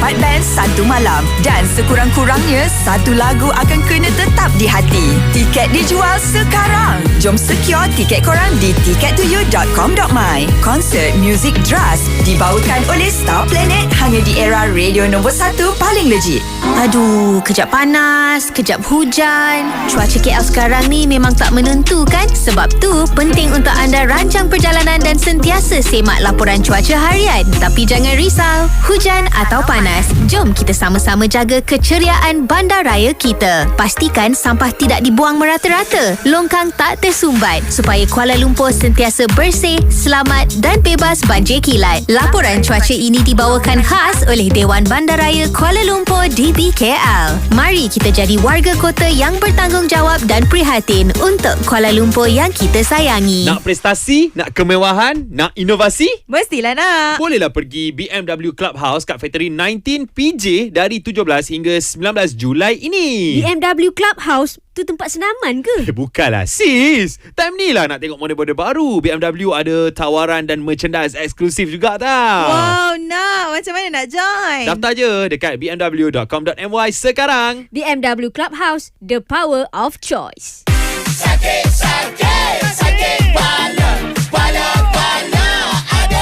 4 band 1 malam. Dan sekurang-kurangnya 1 lagu akan kena tetap di hati. Tiket dijual sekarang. Jom secure tiket korang di tiket2u.com.my. Konsert muzik Dras dibawakan oleh Star Planet hanya di era radio nombor 1 paling legit. Aduh, kejap panas, kejap hujan. Cuaca KL sekarang ni memang tak menentu kan? Sebab tu, penting untuk anda rancang perjalanan dan sentiasa semak laporan cuaca harian. Tapi jangan risau, hujan atau panas, jom kita sama-sama jaga keceriaan bandaraya kita. Pastikan sampah tidak dibuang merata-rata, longkang tak tersumbat supaya Kuala Lumpur sentiasa bersih, selamat dan bebas banjir kilat. Laporan cuaca ini dibawakan khas oleh Dewan Bandaraya Kuala Lumpur DBKL. Mari kita jadi warga kota yang bertanggungjawab dan prihatin untuk Kuala Lumpur yang kita sayangi. Nak prestasi, nak kemewahan, nak inovasi? Mestilah nak. Bolehlah pergi BMW Clubhouse kat Factory 19 PJ dari 17 hingga 19 Julai ini. BMW Clubhouse tu tempat senaman ke? Bukanlah sis. Time ni lah nak tengok model-model baru. BMW ada tawaran dan merchandise eksklusif juga tau. Wow, nak. Macam mana nak join? Daftar je dekat bmw.com.my sekarang. BMW Clubhouse, the power of choice. Sakit, sakit, sakit bala, bala, bala, ada.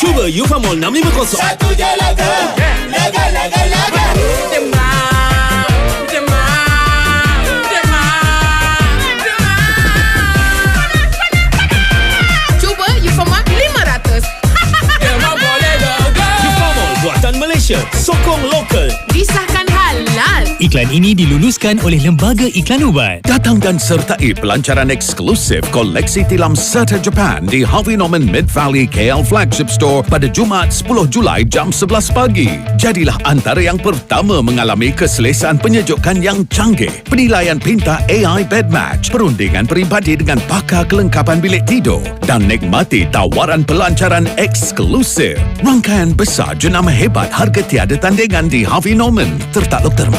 Cuba Eufamol 650. Satu je laga, laga, laga, laga. Demam, demam, demam, demam. Cuba Eufamol 500. Demam boleh laga. Eufamol buatan Malaysia. Sokong lokal. Disahkan halal. Iklan ini diluluskan oleh Lembaga Iklan Ubat. Datang dan sertai pelancaran eksklusif koleksi tilam Serta Japan di Harvey Norman Mid Valley KL Flagship Store pada Jumaat 10 Julai jam 11 pagi. Jadilah antara yang pertama mengalami keselesaan penyejukan yang canggih, penilaian pintar AI Bed Match, perundingan peribadi dengan pakar kelengkapan bilik tidur dan nikmati tawaran pelancaran eksklusif. Rangkaian besar jenama hebat harga tiada tandingan di Harvey Norman tertakluk terma.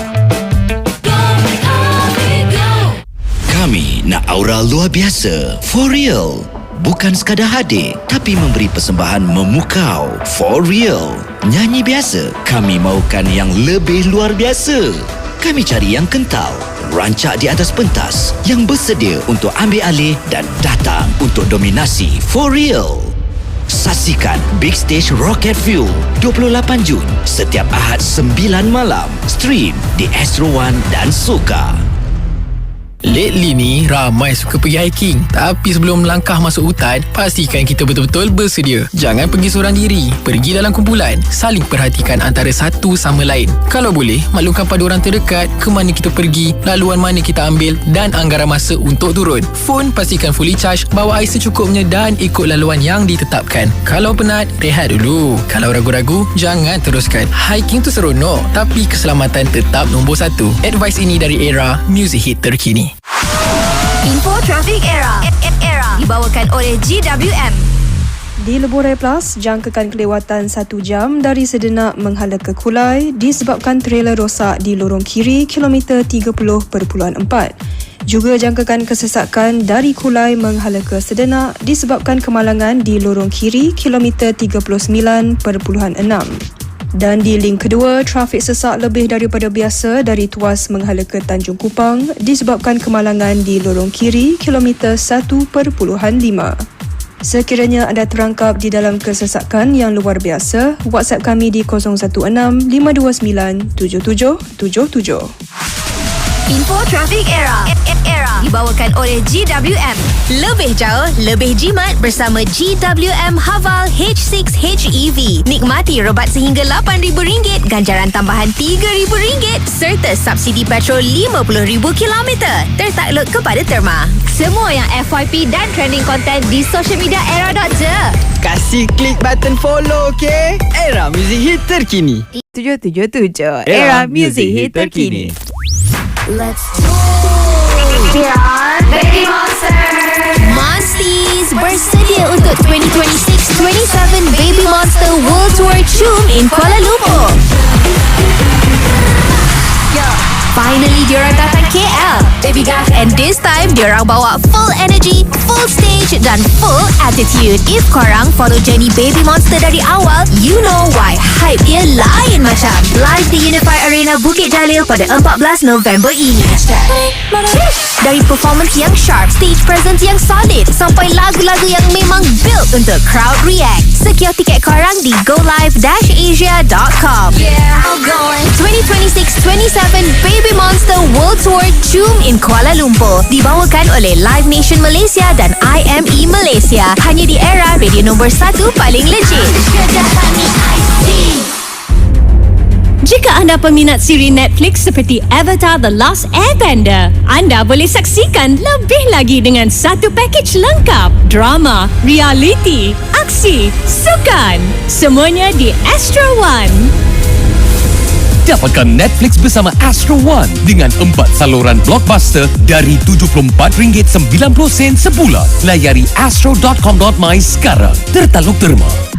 Kami nak aura luar biasa. For real. Bukan sekadar hadir, tapi memberi persembahan memukau. For real. Nyanyi biasa, kami mahukan yang lebih luar biasa. Kami cari yang kental, rancak di atas pentas, yang bersedia untuk ambil alih dan datang untuk dominasi. For real. Saksikan Big Stage Rocket Fuel 28 Jun setiap Ahad 9 malam. Stream di Astro One dan Soka. Lately ni ramai suka pergi hiking. Tapi sebelum melangkah masuk hutan, pastikan kita betul-betul bersedia. Jangan pergi seorang diri. Pergi dalam kumpulan. Saling perhatikan antara satu sama lain. Kalau boleh, maklumkan pada orang terdekat ke mana kita pergi, laluan mana kita ambil dan anggaran masa untuk turun. Phone pastikan fully charge, bawa air secukupnya dan ikut laluan yang ditetapkan. Kalau penat, rehat dulu. Kalau ragu-ragu, jangan teruskan. Hiking tu seronok, tapi keselamatan tetap nombor 1. Advice ini dari Era, music hit terkini. Info Trafik Era dibawakan oleh GWM. Di Lebuh Raya Plus, jangkakan kelewatan 1 jam dari Sedenak menghala ke Kulai disebabkan trailer rosak di lorong kiri kilometer 30.4. Juga jangkakan kesesakan dari Kulai menghala ke Sedenak disebabkan kemalangan di lorong kiri kilometer 39.6. Dan di link kedua, trafik sesak lebih daripada biasa dari Tuas menghala ke Tanjung Kupang disebabkan kemalangan di lorong kiri kilometer 1.5. Sekiranya anda terangkap di dalam kesesakan yang luar biasa, WhatsApp kami di 016-529-7777. Info Trafik Era dibawakan oleh GWM. Lebih jauh, lebih jimat bersama GWM Haval H6 HEV. Nikmati rebat sehingga RM8,000, ganjaran tambahan RM3,000 serta subsidi petrol 50,000 kilometer. Tertakluk kepada terma. Semua yang FYP dan trending konten di social media era.je. Kasih klik button follow, okay? Era Music Hit terkini. 777 Era Music Hit terkini. Let's go. We are Baby Monster. Masties bersedia untuk 2026-27 Baby Monster World Tour Chum in Kuala Lumpur. Finally, diorang datang KL. Baby Gaff. And this time, diorang bawa full energy, full stage dan full attitude. If korang follow journey Baby Monster dari awal, you know why hype dia lain Jam live di Unify Arena Bukit Jalil pada 14 November ini. Dari performance yang sharp, stage presence yang solid, sampai lagu-lagu yang memang built untuk crowd react. Secure tiket korang di golive-asia.com. 2026-27 Baby Monster World Tour Jom in Kuala Lumpur dibawakan oleh Live Nation Malaysia dan IME Malaysia. Hanya di Era, radio nombor 1 paling legit. Jika anda peminat siri Netflix seperti Avatar The Last Airbender, anda boleh saksikan lebih lagi dengan satu pakej lengkap. Drama, reality, aksi, sukan. Semuanya di Astro One. Dapatkan Netflix bersama Astro One dengan 4 saluran blockbuster dari RM74.90 sebulan. Layari astro.com.my sekarang. Tertaluk terma.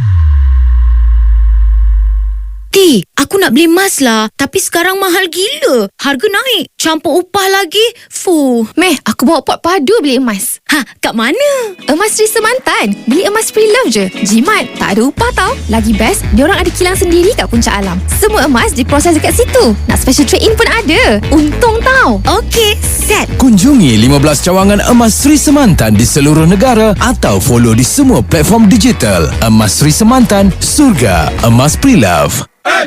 Ti, aku nak beli emas lah. Tapi sekarang mahal gila. Harga naik. Campur upah lagi. Meh, aku bawa pot padu beli emas. Kat mana? Emas Sri Semantan. Beli emas pre-love je. Jimat, tak ada upah tau. Lagi best, diorang ada kilang sendiri kat Puncak Alam. Semua emas diproses dekat situ. Nak special trade-in pun ada. Untung tau. Okey, set. Kunjungi 15 cawangan emas Sri Semantan di seluruh negara atau follow di semua platform digital. Emas Sri Semantan, surga emas pre-love. Every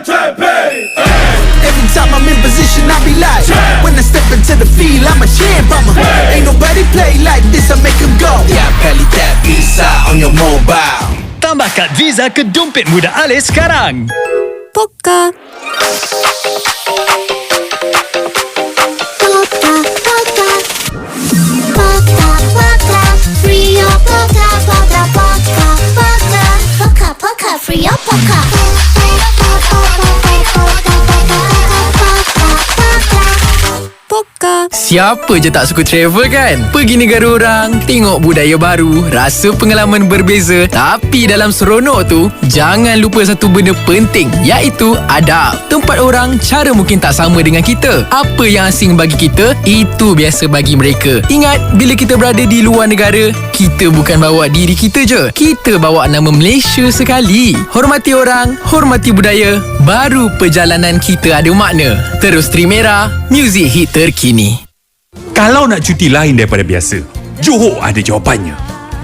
time I'm in position, I be like, when I step into the field, I'm a champ. Ain't nobody play like this, I make them go. Yeah, Pelly Tap Visa on your mobile. Tambah kad Visa ke dompet muda Alice sekarang. Poka. Free your poka, poka, poka, poka, poka, poka, free your poka. Siapa je tak suka travel kan? Pergi negara orang, tengok budaya baru, rasa pengalaman berbeza. Tapi dalam seronok tu, jangan lupa satu benda penting, iaitu adab. Tempat orang, cara mungkin tak sama dengan kita. Apa yang asing bagi kita, itu biasa bagi mereka. Ingat, bila kita berada di luar negara, kita bukan bawa diri kita je. Kita bawa nama Malaysia sekali. Hormati orang, hormati budaya, baru perjalanan kita ada makna. Terus stream Era, muzik hit terkini. Kalau nak cuti lain daripada biasa, Johor ada jawapannya.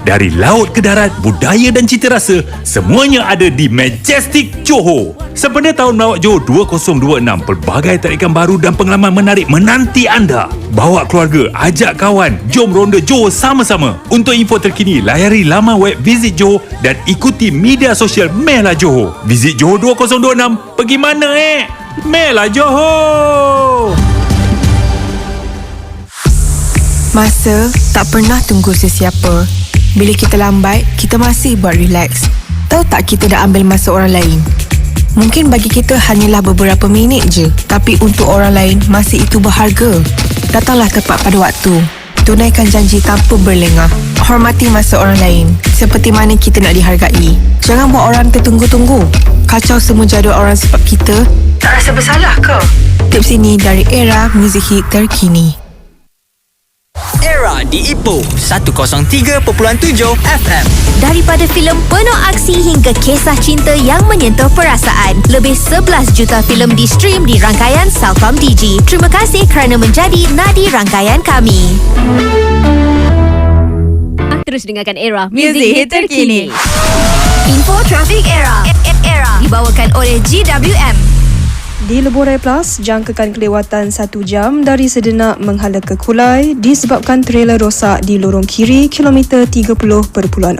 Dari laut ke darat, budaya dan cita rasa, semuanya ada di Majestic Johor. Sempena Tahun Melawat Johor 2026, pelbagai tarikan baru dan pengalaman menarik menanti anda. Bawa keluarga, ajak kawan, jom ronda Johor sama-sama. Untuk info terkini, layari laman web Visit Johor dan ikuti media sosial Mela Johor. Visit Johor 2026, pergi mana Mela Johor! Masa tak pernah tunggu sesiapa. Bila kita lambat, kita masih buat relax. Tahu tak kita dah ambil masa orang lain? Mungkin bagi kita hanyalah beberapa minit je, tapi untuk orang lain masih itu berharga. Datanglah tepat pada waktu. Tunaikan janji tanpa berlengah. Hormati masa orang lain, seperti mana kita nak dihargai. Jangan buat orang tertunggu-tunggu. Kacau semua jadual orang sebab kita tak rasa bersalah ke? Tips ini dari Era Music Hit Terkini. Era di Ipoh 103.7 FM. Daripada filem penuh aksi hingga kisah cinta yang menyentuh perasaan, lebih 11 juta filem di stream di rangkaian Celcom Digi. Terima kasih kerana menjadi nadi rangkaian kami. Terus dengarkan Era, muzik hit terkini. Info trafik Era. Dibawakan oleh GWM. Di Lebuh Raya Plus, jangkakan kelewatan 1 jam dari Sedenak menghala ke Kulai disebabkan trailer rosak di lorong kiri kilometer 30.4.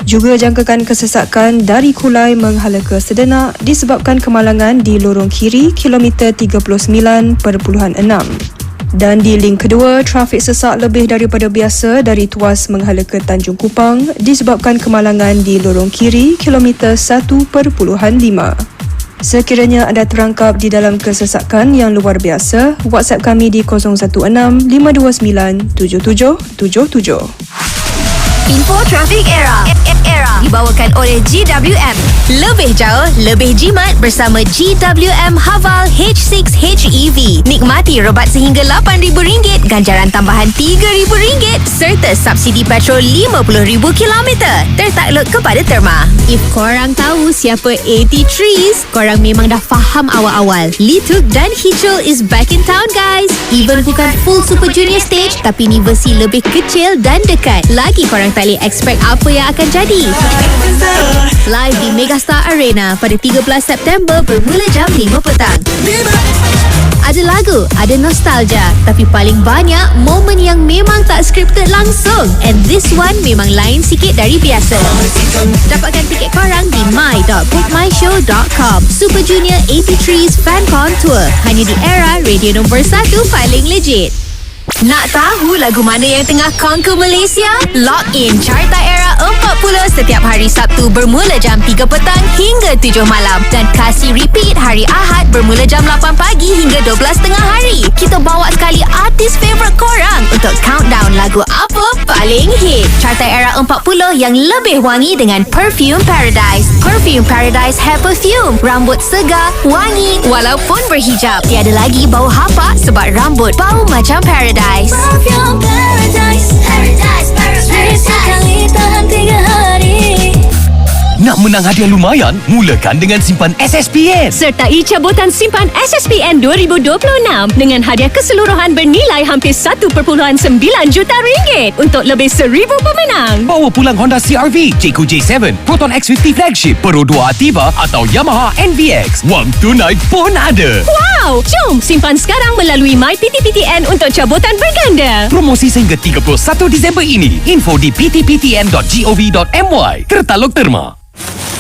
Juga jangkakan kesesakan dari Kulai menghala ke Sedenak disebabkan kemalangan di lorong kiri kilometer 39.6. Dan di link kedua, trafik sesak lebih daripada biasa dari Tuas menghala ke Tanjung Kupang disebabkan kemalangan di lorong kiri kilometer 1.5. Sekiranya anda terangkap di dalam kesesakan yang luar biasa, WhatsApp kami di 016 529 7777. Info Traffic Era dibawakan oleh GWM. Lebih jauh, lebih jimat bersama GWM Haval H6 HEV. Nikmati rebat sehingga RM8,000, ganjaran tambahan RM3,000 serta subsidi petrol 50,000 kilometer. Tertakluk kepada terma. If korang tahu siapa 83s, korang memang dah faham awal-awal. Lee Tuk dan Hichul is back in town, guys. Even bukan full Super Junior stage, tapi ni versi lebih kecil dan dekat. Lagi korang tak boleh expect apa yang akan jadi. Live di Megastar Arena pada 13 September bermula jam 5 petang. Ada lagu, ada nostalgia, tapi paling banyak momen yang memang tak scripted langsung. And this one memang lain sikit dari biasa. Dapatkan tiket korang di my.bookmyshow.com. Super Junior 83s Fancon Tour hanya di Era, radio nombor 1 paling legit. Nak tahu lagu mana yang tengah conquer Malaysia? Log in Carta Era 40 setiap hari Sabtu bermula jam 3 petang hingga 7 malam dan kasih repeat hari Ahad bermula jam 8 pagi hingga 12 tengah hari. Kita bawa sekali artis favourite korang untuk countdown lagu apa paling hit. Carta Era 40 yang lebih wangi dengan Perfume Paradise. Perfume Paradise Hair Perfume. Rambut segar, wangi walaupun berhijab. Tiada lagi bau hapak sebab rambut bau macam Paradise. Perfume Paradise, Paradise, Paradise. Sekali tahan 3 hari. Nak menang hadiah lumayan? Mulakan dengan simpan SSPN. Sertai cabutan simpan SSPN 2026 dengan hadiah keseluruhan bernilai hampir 1.9 juta ringgit untuk lebih 1,000 pemenang. Bawa pulang Honda CR-V, Jayco J7, Proton X50 Flagship, Pro 2 Ativa atau Yamaha NVX. Wang tunai pun ada. Wow! Jom simpan sekarang melalui MyPTPTN untuk cabutan berganda. Promosi sehingga 31 Disember ini. Info di ptptn.gov.my. Tertaluk terma.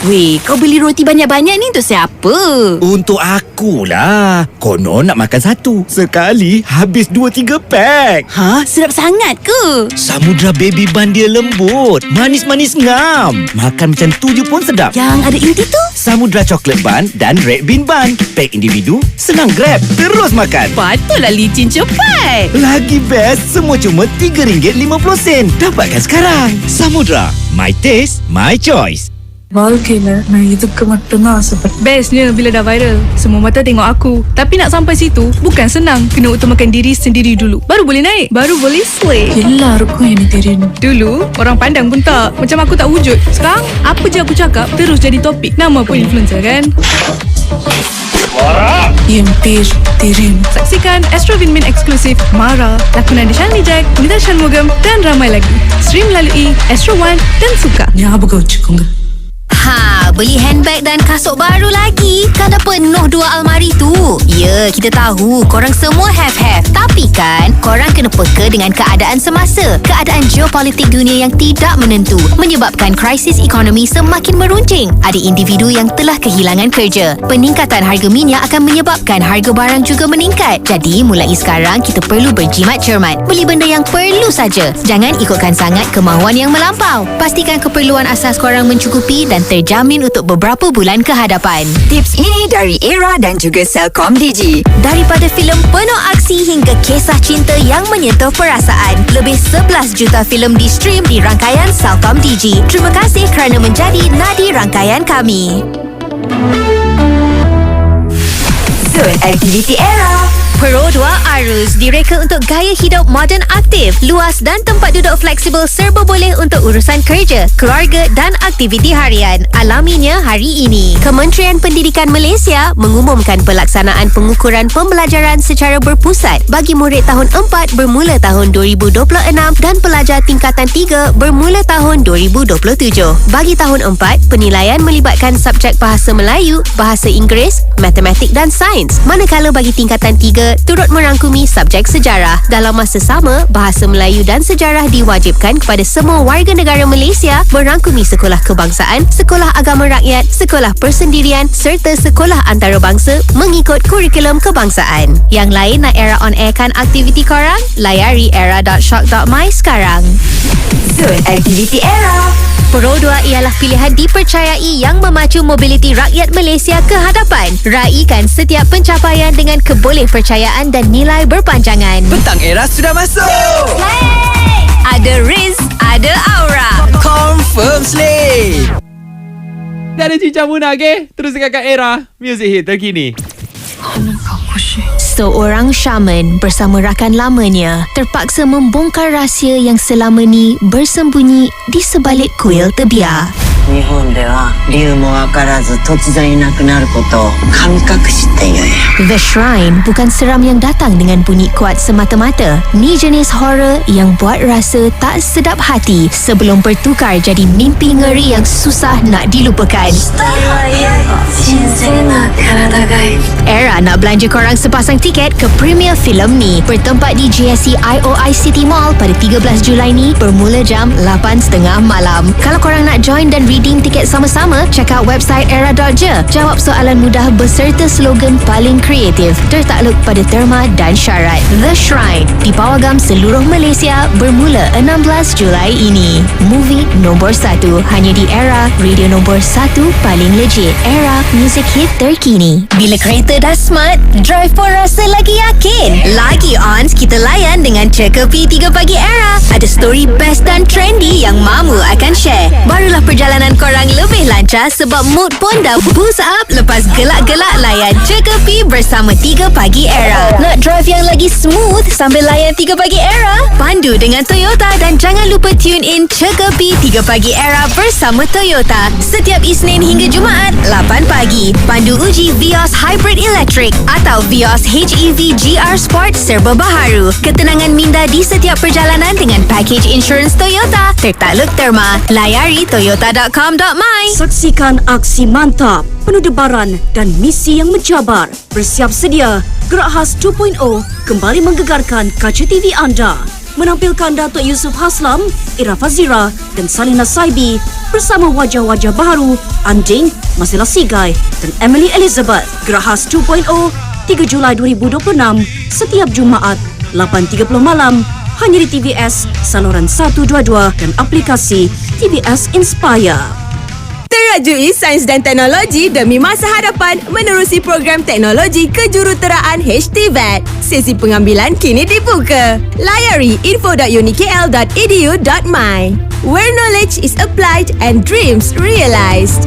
Weh, kau beli roti banyak-banyak ni untuk siapa? Untuk akulah. Konon nak makan satu. Sekali habis 2-3 pack. Ha? Sedap sangat ke? Samudra Baby Bun dia lembut. Manis-manis ngam. Makan macam tu je pun sedap. Yang ada inti tu? Samudra Chocolate Bun dan Red Bean Bun. Pack individu, senang grab. Terus makan. Patutlah licin cepat. Lagi best, semua cuma RM3.50. Dapatkan sekarang. Samudra. My taste, my choice. வாழ்க்கையில நான் இதுக்கு மட்டும்தான் ஆசைப்பட்டேன். Bestnya bila dah viral, semua mata tengok aku. Tapi nak sampai situ bukan senang. Kena utamakan diri sendiri dulu. Baru boleh naik, baru boleh slay. எல்லாருக்கும் என்ன தெரியணும். Dulu orang pandang pun tak, macam aku tak wujud. Sekarang apa je aku cakap terus jadi topik. Nama pun influencer kan. Mara. Yang Tirin. Saksikan Astro Vinmin eksklusif Mara, lakonan Shalini Jack, Nita Shanmugam dan ramai lagi. Stream melalui Astro One dan Suka. ஞாபகம் வச்சுக்கோங்க. Ha, beli handbag dan kasut baru lagi? Kan dah penuh 2 almari tu. Ya, kita tahu korang semua have. Tapi kan, korang kena peka dengan keadaan semasa. Keadaan geopolitik dunia yang tidak menentu menyebabkan krisis ekonomi semakin meruncing. Ada individu yang telah kehilangan kerja. Peningkatan harga minyak akan menyebabkan harga barang juga meningkat. Jadi, mulai sekarang kita perlu berjimat cermat. Beli benda yang perlu saja. Jangan ikutkan sangat kemahuan yang melampau. Pastikan keperluan asas korang mencukupi dan terjamin untuk beberapa bulan ke hadapan. Tips ini dari Era dan juga Celcom Digi. Daripada filem penuh aksi hingga kisah cinta yang menyentuh perasaan, lebih 11 juta filem di-stream di rangkaian Celcom Digi. Terima kasih kerana menjadi nadi rangkaian kami. Zone Aktiviti Era. Pro 2 Arus direka untuk gaya hidup moden aktif, luas dan tempat duduk fleksibel serba boleh untuk urusan kerja, keluarga dan aktiviti harian. Alaminya hari ini. Kementerian Pendidikan Malaysia mengumumkan pelaksanaan pengukuran pembelajaran secara berpusat bagi murid tahun 4 bermula tahun 2026 dan pelajar tingkatan 3 bermula tahun 2027. Bagi tahun 4, penilaian melibatkan subjek Bahasa Melayu, Bahasa Inggeris, Matematik dan Sains. Manakala bagi tingkatan 3 turut merangkumi subjek sejarah. Dalam masa sama, Bahasa Melayu dan Sejarah diwajibkan kepada semua warga negara Malaysia merangkumi sekolah kebangsaan, sekolah agama rakyat, sekolah persendirian serta sekolah antarabangsa mengikut kurikulum kebangsaan. Yang lain nak Era on airkan aktiviti korang? Layari era.shock.my sekarang. Zone Aktiviti Era. Pro 2 ialah pilihan dipercayai yang memacu mobiliti rakyat Malaysia ke hadapan. Raikan setiap pencapaian dengan kebolehpercayaan kepercayaan dan nilai berpanjangan. Bentang era sudah masuk. Ada Riz, ada Aura. Confirm Slay. Dah ada Cincang Munah, okay? Terus dengarkan Era Music Hit terkini. Seorang shaman bersama rakan lamanya terpaksa membongkar rahsia yang selama ni bersembunyi di sebalik kuil tebiar. 日本では理由もわからず突然いなくなることを神隠しって言うよ。 The Shrine bukan seram yang datang dengan bunyi kuat semata-mata. Ni jenis horror yang buat rasa tak sedap hati sebelum bertukar jadi mimpi ngeri yang susah nak dilupakan. Era nak belanja korang sepasang tiket ke premier filem ni bertempat di GSC IOI City Mall pada 13 Julai ni bermula jam 8.30 malam. Kalau korang nak join dan redeem tiket sama-sama, check out website era.je. Jawab soalan mudah beserta slogan paling kreatif tertakluk pada terma dan syarat. The Shrine di Pawagam seluruh Malaysia bermula 16 Julai ini. Movie nombor 1 hanya di Era, radio nombor 1 paling legit. Era, music hit terkini. Bila kereta dah smart, drive pun rasa lagi yakin. Lagi on, kita layan dengan Cekapi 3 Pagi Era. Ada story best dan trendy yang Mamu akan share. Barulah perjalanan korang lebih lancar sebab mood pun dah boost up lepas gelak-gelak layan Cekapi bersama 3 Pagi Era. Nak drive yang lagi smooth sambil layan 3 Pagi Era? Pandu dengan Toyota dan jangan lupa tune in Cekapi 3 Pagi Era bersama Toyota setiap Isnin hingga Jumaat 8 pagi. Pandu uji Vios Hybrid Electric atau Vios HEV GR Sport serba baharu. Ketenangan minda di setiap perjalanan dengan package insurance Toyota tertakluk terma. Layari toyota.com.my. Saksikan aksi mantap, penuh debaran dan misi yang mencabar. Bersiap sedia, Gerak Khas 2.0 kembali menggegarkan kaca TV anda. Menampilkan Datuk Yusuf Haslam, Ira Fazira dan Salina Saibi bersama wajah-wajah baru Anding, Masila Sigai dan Emily Elizabeth. Gerak Khas 2.0 3 Julai 2026 setiap Jumaat 8.30 malam hanya di TVS saluran 122 dan aplikasi TVS Inspire. Terajui sains dan teknologi demi masa hadapan menerusi program teknologi kejuruteraan HTVET. Sesi pengambilan kini dibuka. Layari info.unikl.edu.my where knowledge is applied and dreams realised.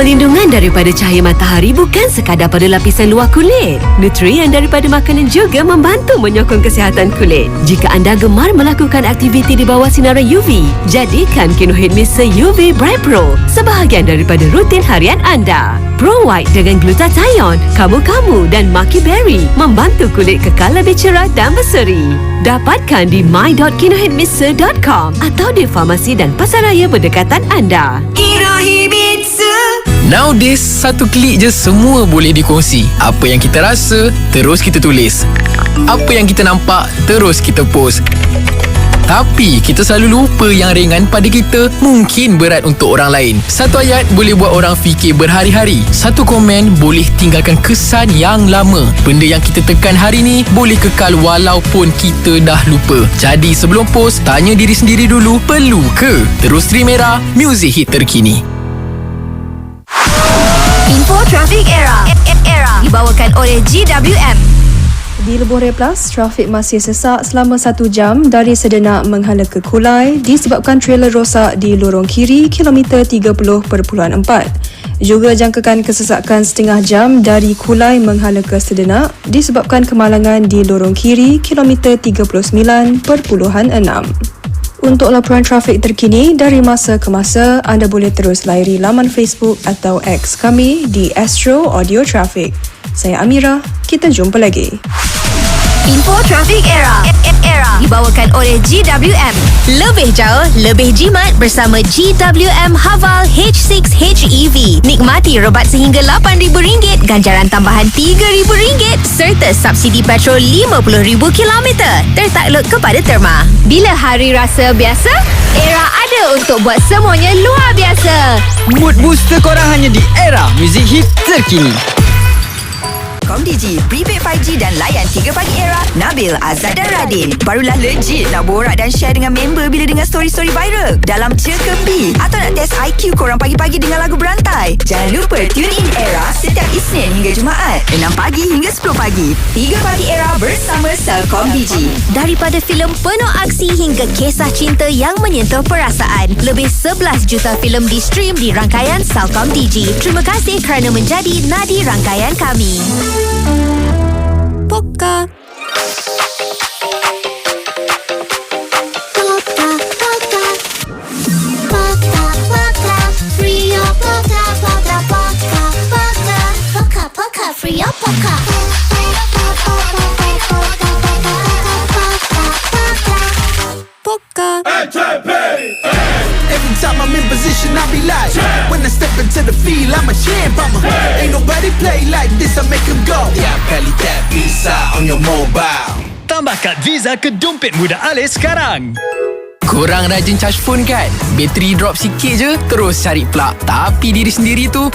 Perlindungan daripada cahaya matahari bukan sekadar pada lapisan luar kulit. Nutrien daripada makanan juga membantu menyokong kesihatan kulit. Jika anda gemar melakukan aktiviti di bawah sinaran UV, jadikan Kinohit Mist UV Bright Pro sebahagian daripada rutin harian anda. Pro White dengan glutathione, kamu-kamu dan maki berry membantu kulit kekal lebih cerah dan berseri. Dapatkan di my.kinohitmist.com atau di farmasi dan pasaraya berdekatan anda. Kinohimitsu. Nowadays, satu klik je semua boleh dikongsi. Apa yang kita rasa, terus kita tulis. Apa yang kita nampak, terus kita post. Tapi kita selalu lupa yang ringan pada kita mungkin berat untuk orang lain. Satu ayat boleh buat orang fikir berhari-hari. Satu komen boleh tinggalkan kesan yang lama. Benda yang kita tekan hari ni boleh kekal walaupun kita dah lupa. Jadi sebelum post, tanya diri sendiri dulu, perlu ke terus stream Era, music hit terkini. Info Traffic Era. Era dibawakan oleh GWM. Di Lebuh Raya Plus, trafik masih sesak selama 1 jam dari Sedenak menghala ke Kulai disebabkan trailer rosak di lorong kiri kilometer 30.4. Juga jangkakan kesesakan setengah jam dari Kulai menghala ke Sedenak disebabkan kemalangan di lorong kiri kilometer 39.6. Untuk laporan trafik terkini dari masa ke masa, anda boleh terus layari laman Facebook atau X kami di Astro Audio Traffic. Saya Amira, kita jumpa lagi. Info Traffic Era. Era dibawakan oleh GWM. Lebih jauh, lebih jimat bersama GWM Haval H6 HEV. Nikmati rebat sehingga RM8,000, ganjaran tambahan RM3,000 serta subsidi petrol 50,000 kilometer. Tertakluk kepada terma. Bila hari rasa biasa, Era ada untuk buat semuanya luar biasa. Mood booster korang hanya di Era, music hit terkini. Celcom.Digi, prepaid 5G dan layan 3 Pagi Era, Nabil, Azad dan Radin. Barulah legit nak borak dan share dengan member bila dengar story-story viral dalam Cekapi. Atau nak test IQ korang pagi-pagi dengan lagu berantai? Jangan lupa tune in Era setiap Isnin hingga Jumaat 6 pagi hingga 10 pagi. 3 Pagi Era bersama Celcom.Digi. Daripada filem penuh aksi hingga kisah cinta yang menyentuh perasaan, lebih 11 juta filem di stream di rangkaian Celcom.Digi. Terima kasih kerana menjadi nadi rangkaian kami. Poka. Free your poker. Poker. Every time I'm in position, I be like, when I step into the field, I'm a champ. Ain't nobody play like this, I make 'em go. Yeah, Pelly Tap Visa on your mobile. Tambah kad Visa ke dompet muda Alice sekarang. Korang rajin charge phone kan? Bateri drop sikit je, terus cari plug. Tapi diri sendiri tu,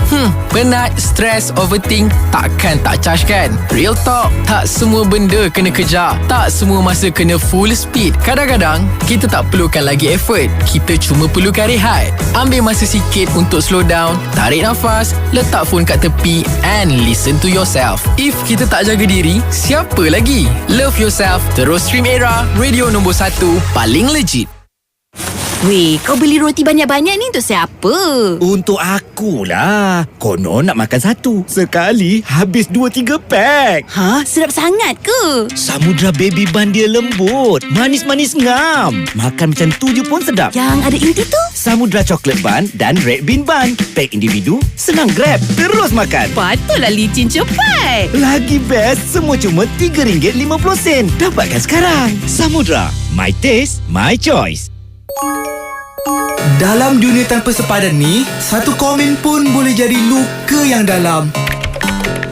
penat, stres, overthink, takkan tak charge kan? Real talk, tak semua benda kena kejar. Tak semua masa kena full speed. Kadang-kadang, kita tak perlukan lagi effort. Kita cuma perlukan rehat. Ambil masa sikit untuk slow down, tarik nafas, letak phone kat tepi and listen to yourself. If kita tak jaga diri, siapa lagi? Love yourself, terus stream Era, radio nombor 1, paling legit. Weh, kau beli roti banyak-banyak ni untuk siapa? Untuk akulah. Konon nak makan satu. Sekali habis 2-3 pack. Ha? Sedap sangat ke? Samudra Baby Bun dia lembut. Manis-manis ngam. Makan macam tu je pun sedap. Yang ada inti tu? Samudra Chocolate Bun dan Red Bean Bun. Pack individu, senang grab. Terus makan. Patutlah licin cepat. Lagi best, semua cuma RM3.50. Dapatkan sekarang. Samudra. My taste, my choice. Dalam dunia tanpa sepadan ni, satu komen pun boleh jadi luka yang dalam.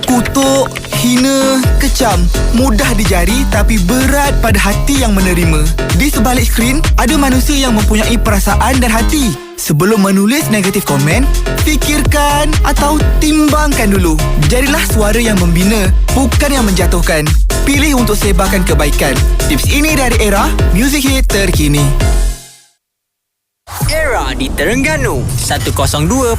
Kutuk, hina, kecam, mudah dijari tapi berat pada hati yang menerima. Di sebalik skrin, ada manusia yang mempunyai perasaan dan hati. Sebelum menulis negatif komen, fikirkan atau timbangkan dulu. Jadilah suara yang membina, bukan yang menjatuhkan. Pilih untuk sebarkan kebaikan. Tips ini dari Era, music hit terkini. Era di Terengganu 102.8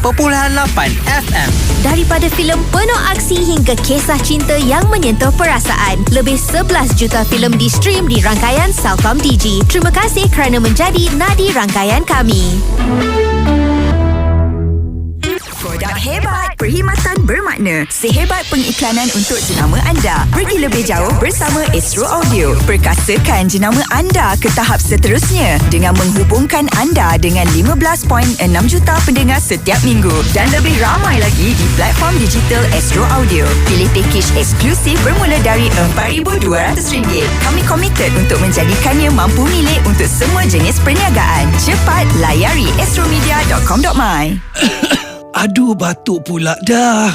FM. Daripada filem penuh aksi hingga kisah cinta yang menyentuh perasaan, lebih 11 juta filem di stream di rangkaian Celcom.Digi. Terima kasih kerana menjadi nadi rangkaian kami. Produk hebat, perkhidmatan bermakna, sehebat pengiklanan untuk jenama anda. Pergi lebih jauh bersama Astro Audio. Perkasakan jenama anda ke tahap seterusnya dengan menghubungkan anda dengan 15.6 juta pendengar setiap minggu dan lebih ramai lagi di platform digital Astro Audio. Pilih package eksklusif bermula dari RM4,200. Kami komited untuk menjadikannya mampu milik untuk semua jenis perniagaan. Cepat layari astromedia.com.my. Aduh, batuk pula dah.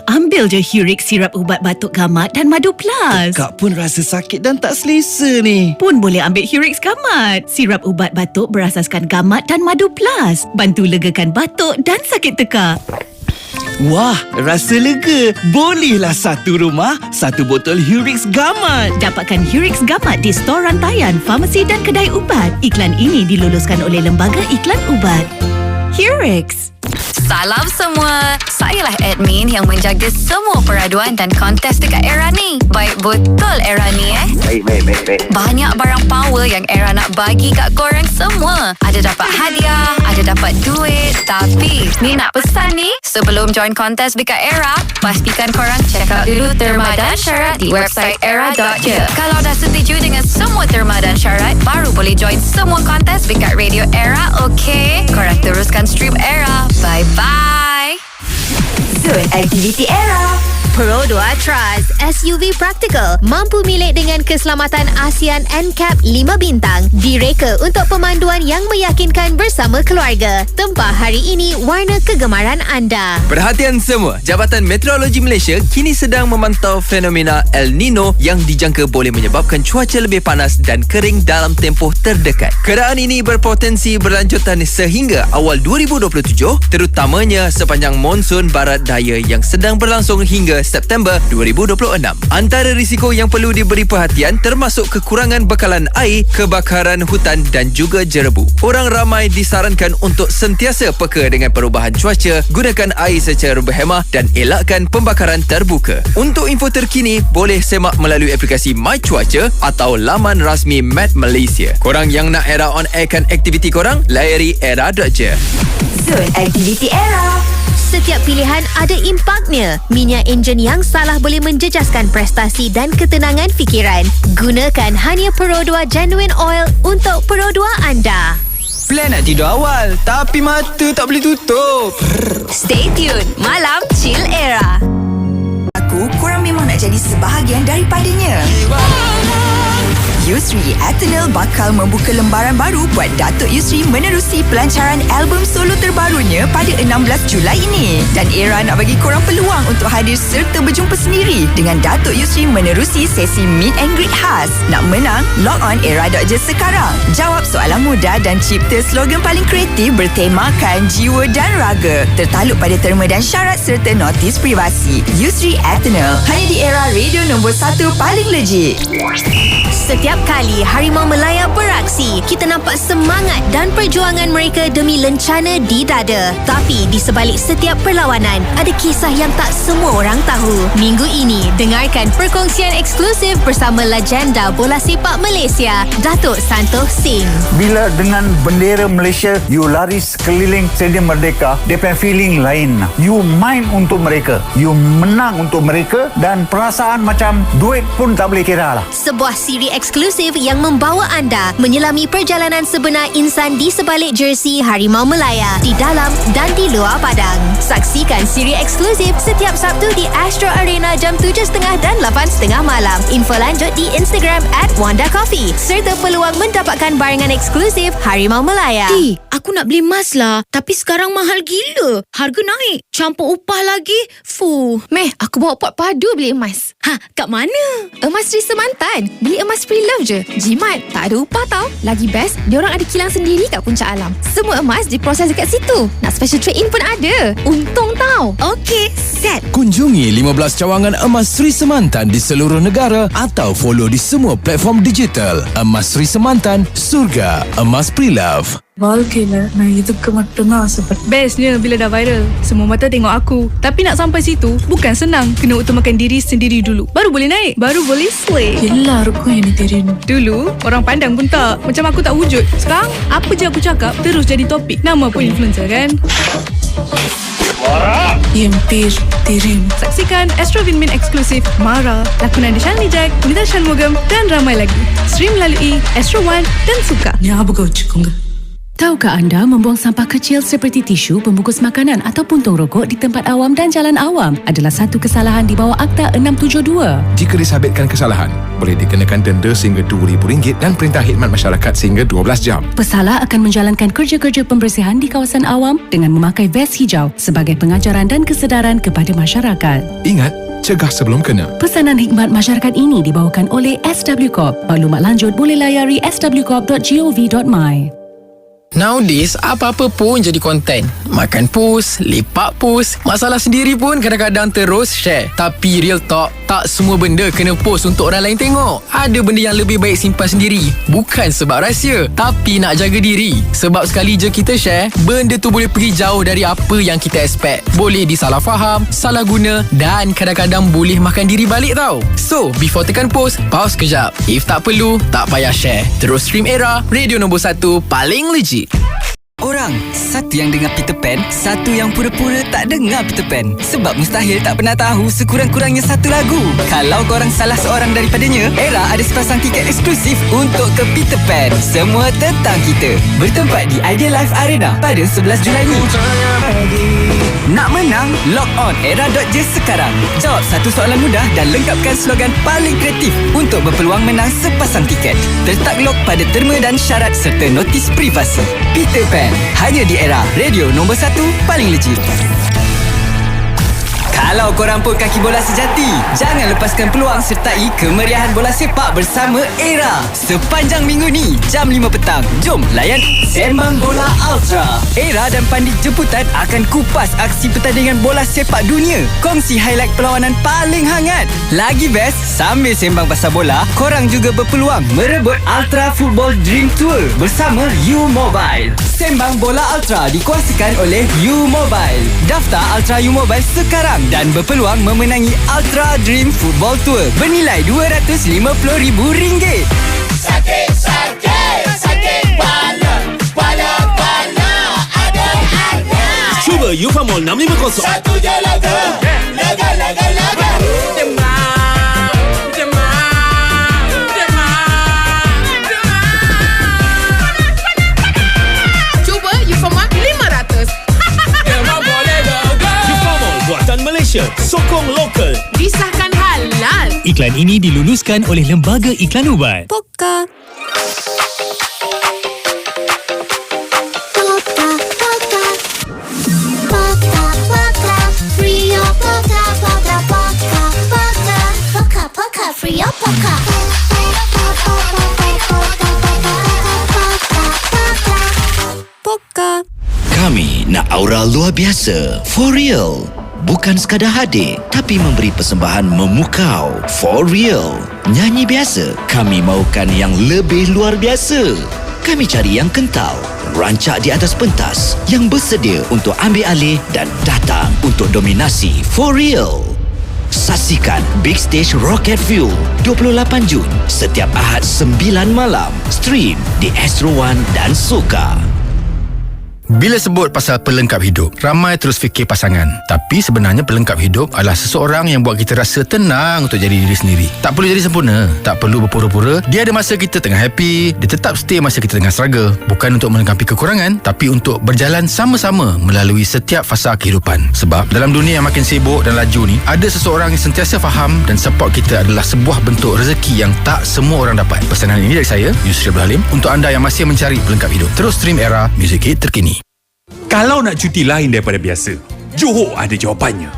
Ambil je Hurix sirap ubat batuk gamat dan madu plus. Kak pun rasa sakit dan tak selesa ni. Pun boleh ambil Hurix gamat. Sirap ubat batuk berasaskan gamat dan madu plus. Bantu legakan batuk dan sakit tekak. Wah, rasa lega. Bolehlah satu rumah, satu botol Hurix Gamat. Dapatkan Hurix Gamat di stor rantaian, farmasi dan kedai ubat. Iklan ini diluluskan oleh Lembaga Iklan Ubat. Hurix. Salam semua. Sayalah admin yang menjaga semua peraduan dan kontes dekat Era ni. Baik betul Era ni Baik. Banyak barang power yang Era nak bagi kat korang semua. Ada dapat hadiah, ada dapat duit. Tapi ni nak pesan ni, sebelum join kontes dekat Era, pastikan korang check out dulu terma dan syarat di website era.je. Kalau dah setuju dengan semua terma dan syarat, baru boleh join semua kontes dekat Radio Era, okay? Korang teruskan stream Era. Bye-bye. Zone Aktiviti Era. Pro 2 Trust SUV praktikal, mampu milik dengan keselamatan ASEAN NCAP 5 bintang. Direka untuk pemanduan yang meyakinkan bersama keluarga. Tempah hari ini warna kegemaran anda. Perhatian semua, Jabatan Meteorologi Malaysia kini sedang memantau fenomena El Nino yang dijangka boleh menyebabkan cuaca lebih panas dan kering dalam tempoh terdekat. Keadaan ini berpotensi berlanjutan sehingga awal 2027, terutamanya sepanjang monsun barat daya yang sedang berlangsung hingga hingga September 2026. Antara risiko yang perlu diberi perhatian termasuk kekurangan bekalan air, kebakaran hutan dan juga jerebu. Orang ramai disarankan untuk sentiasa peka dengan perubahan cuaca, gunakan air secara berhemah dan elakkan pembakaran terbuka. Untuk info terkini, boleh semak melalui aplikasi My Cuaca atau laman rasmi Met Malaysia. Korang yang nak Era on airkan aktiviti korang, layari era.je. Zon Aktiviti Era. Setiap pilihan ada impaknya. Minyak enjin yang salah boleh menjejaskan prestasi dan ketenangan fikiran. Gunakan hanya Pro 2 Genuine Oil untuk Pro 2 anda. Plan nak tidur awal, tapi mata tak boleh tutup. Stay tune. Malam Chill Era. Korang memang nak jadi sebahagian daripadanya. Yusri Eternal bakal membuka lembaran baru buat Datuk Yusri menerusi pelancaran album solo terbarunya pada 16 Julai ini. Dan Era nak bagi korang peluang untuk hadir serta berjumpa sendiri dengan Datuk Yusri menerusi sesi meet and greet khas. Nak menang? Log on era.je sekarang. Jawab soalan mudah dan cipta slogan paling kreatif bertemakan jiwa dan raga. Tertakluk pada terma dan syarat serta notis privasi. Yusri Eternal, hanya di Era radio nombor 1 paling legit. Setiap kali Harimau Melaya beraksi, kita nampak semangat dan perjuangan mereka demi lencana di dada. Tapi di sebalik setiap perlawanan, ada kisah yang tak semua orang tahu. Minggu ini, dengarkan perkongsian eksklusif bersama legenda bola sepak Malaysia, Datuk Santoh Singh. Bila dengan bendera Malaysia, you lari sekeliling Stadium Merdeka, dia punya feeling lain. You main untuk mereka, you menang untuk mereka dan perasaan macam duit pun tak boleh kira lah. Sebuah siri eksklusif yang membawa anda menyelami perjalanan sebenar insan di sebalik jersey Harimau Melaya, di dalam dan di luar padang. Saksikan siri eksklusif setiap Sabtu di Astro Arena jam 7.30 dan 8.30 malam. Info lanjut di Instagram @WandaCoffee serta peluang mendapatkan barangan eksklusif Harimau Melaya. Aku nak beli emas lah, tapi sekarang mahal gila. Harga naik, campur upah lagi. Meh, aku bawa pot padu beli emas. Kat mana? Emas Sri Semantan. Beli emas pre-love je. Jimat, tak ada upah tau. Lagi best, diorang ada kilang sendiri kat Puncak Alam. Semua emas diproses dekat situ. Nak special trade-in pun ada. Untung tau. Okey, set. Kunjungi 15 cawangan emas Sri Semantan di seluruh negara atau follow di semua platform digital. Emas Sri Semantan, surga emas pre-love. வாழ்க்கையில நான் இதுக்கு மட்டும்தான் ஆசைப்பட்டேன். Bestnya bila dah viral, semua mata tengok aku. Tapi nak sampai situ bukan senang. Kena utamakan diri sendiri dulu. Baru boleh naik, baru boleh slay. எல்லாருக்கும் என்ன தெரியணும். Dulu orang pandang pun tak, macam aku tak wujud. Sekarang apa je aku cakap terus jadi topik. Nama pun influencer kan. Empir Tirim. Saksikan Astro Vinmin eksklusif Mara, lakonan Deshan Lijak, Nita Shanmugam dan ramai lagi. Stream melalui Astro One dan Suka. ஞாபகம் வச்சுக்கோங்க. Tahukah anda membuang sampah kecil seperti tisu, pembungkus makanan atau puntung rokok di tempat awam dan jalan awam adalah satu kesalahan di bawah Akta 672? Jika disabitkan kesalahan, boleh dikenakan denda sehingga RM2,000 dan perintah khidmat masyarakat sehingga 12 jam. Pesalah akan menjalankan kerja-kerja pembersihan di kawasan awam dengan memakai vest hijau sebagai pengajaran dan kesedaran kepada masyarakat. Ingat, cegah sebelum kena. Pesanan khidmat masyarakat ini dibawakan oleh SW Corp. Maklumat lanjut boleh layari swcorp.gov.my. Nowadays, apa-apa pun jadi konten. Makan post, lepak post. Masalah sendiri pun kadang-kadang terus share. Tapi real talk, tak semua benda kena post untuk orang lain tengok. Ada benda yang lebih baik simpan sendiri. Bukan sebab rahsia, tapi nak jaga diri. Sebab sekali je kita share, benda tu boleh pergi jauh dari apa yang kita expect. Boleh disalah faham, salah guna dan kadang-kadang boleh makan diri balik tau. So, before tekan post, pause kejap. If tak perlu, tak payah share. Terus stream Era, radio nombor 1 paling legit. Orang, satu yang dengar Peter Pan, satu yang pura-pura tak dengar Peter Pan. Sebab mustahil tak pernah tahu sekurang-kurangnya satu lagu. Kalau korang salah seorang daripadanya, Era ada sepasang tiket eksklusif untuk ke Peter Pan. Semua tentang kita. Bertempat di Idea Live Arena pada 11 Julai ni. Nak menang? Log on era.je sekarang. Jawab satu soalan mudah dan lengkapkan slogan paling kreatif untuk berpeluang menang sepasang tiket. Tertakluk pada terma dan syarat serta notis privasi. Peter Pan, hanya di Era, radio nombor 1 paling legit. Kalau korang pun kaki bola sejati, jangan lepaskan peluang sertai kemeriahan bola sepak bersama Era. Sepanjang minggu ni, jam 5 petang, jom layan Sembang Bola Ultra. Era dan Pandit Jemputan akan kupas aksi pertandingan bola sepak dunia. Kongsi highlight perlawanan paling hangat. Lagi best, sambil sembang pasal bola, korang juga berpeluang merebut Ultra Football Dream Tour bersama U-Mobile. Sembang Bola Ultra dikuasikan oleh U-Mobile. Daftar Ultra U-Mobile sekarang dan berpeluang memenangi Ultra Dream Football Tour bernilai RM250,000. Sakit Bala ada. Cuba Ufamol 650. Satu je lega. Cuba Ufamol 500. Ufamol buatan Malaysia, sokong lokal. Disahkan halal. Iklan ini diluluskan oleh Lembaga Iklan Ubat. Poka. Free your poka. Poka. Kami nak aura luar biasa. For real. Bukan sekadar hadir, tapi memberi persembahan memukau. For real. Nyanyi biasa, kami mahukan yang lebih luar biasa. Kami cari yang kental, rancak di atas pentas, yang bersedia untuk ambil alih dan datang untuk dominasi. For real. Saksikan Big Stage Rocket Fuel 28 Jun setiap Ahad 9 malam. Stream di Astro One dan Soka. Bila sebut pasal pelengkap hidup, ramai terus fikir pasangan. Tapi sebenarnya pelengkap hidup adalah seseorang yang buat kita rasa tenang untuk jadi diri sendiri. Tak perlu jadi sempurna, tak perlu berpura-pura. Dia ada masa kita tengah happy, dia tetap stay masa kita tengah struggle. Bukan untuk melengkapi kekurangan, tapi untuk berjalan sama-sama melalui setiap fasa kehidupan. Sebab dalam dunia yang makin sibuk dan laju ni, ada seseorang yang sentiasa faham dan support kita adalah sebuah bentuk rezeki yang tak semua orang dapat. Pesanan ini dari saya, Yusri Abdul Halim, untuk anda yang masih mencari pelengkap hidup. Terus stream Era, music hit terkini. Kalau nak cuti lain daripada biasa, Johor ada jawapannya.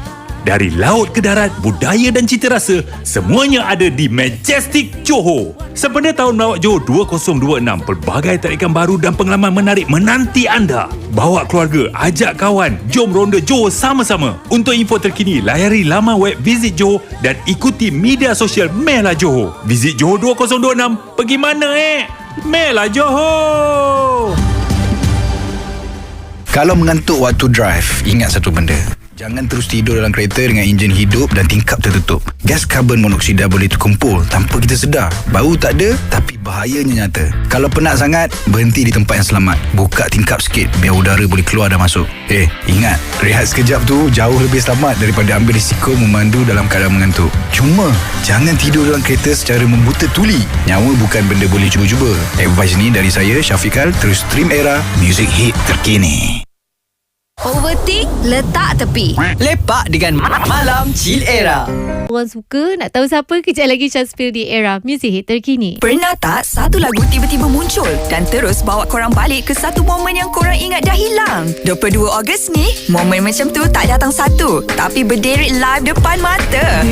Dari laut ke darat, budaya dan cita rasa, semuanya ada di Majestic Johor. Sempena tahun melawat Johor 2026, pelbagai tarikan baru dan pengalaman menarik menanti anda. Bawa keluarga, ajak kawan, jom ronda Johor sama-sama. Untuk info terkini, layari laman web Visit Johor dan ikuti media sosial Mela Johor. Visit Johor 2026, pergi mana Mela Johor! Kalau mengantuk waktu drive, ingat satu benda. Jangan terus tidur dalam kereta dengan enjin hidup dan tingkap tertutup. Gas karbon monoksida boleh terkumpul tanpa kita sedar. Bau tak ada, tapi bahayanya nyata. Kalau penat sangat, berhenti di tempat yang selamat. Buka tingkap sikit biar udara boleh keluar dan masuk. Ingat, rehat sekejap tu jauh lebih selamat daripada ambil risiko memandu dalam keadaan mengantuk. Cuma, jangan tidur dalam kereta secara membuta tuli. Nyawa bukan benda boleh cuba-cuba. Advice ni dari saya, Syafiqal. Terus stream Era, music hit terkini. Overthink, letak tepi. Lepak dengan Malam Chill Era. Orang suka nak tahu siapa, kejap lagi Chance Spill di Era, music hit terkini. Pernah tak satu lagu tiba-tiba muncul dan terus bawa korang balik ke satu momen yang korang ingat dah hilang? 22 Ogos ni, momen macam tu tak datang satu, tapi berderet live depan mata.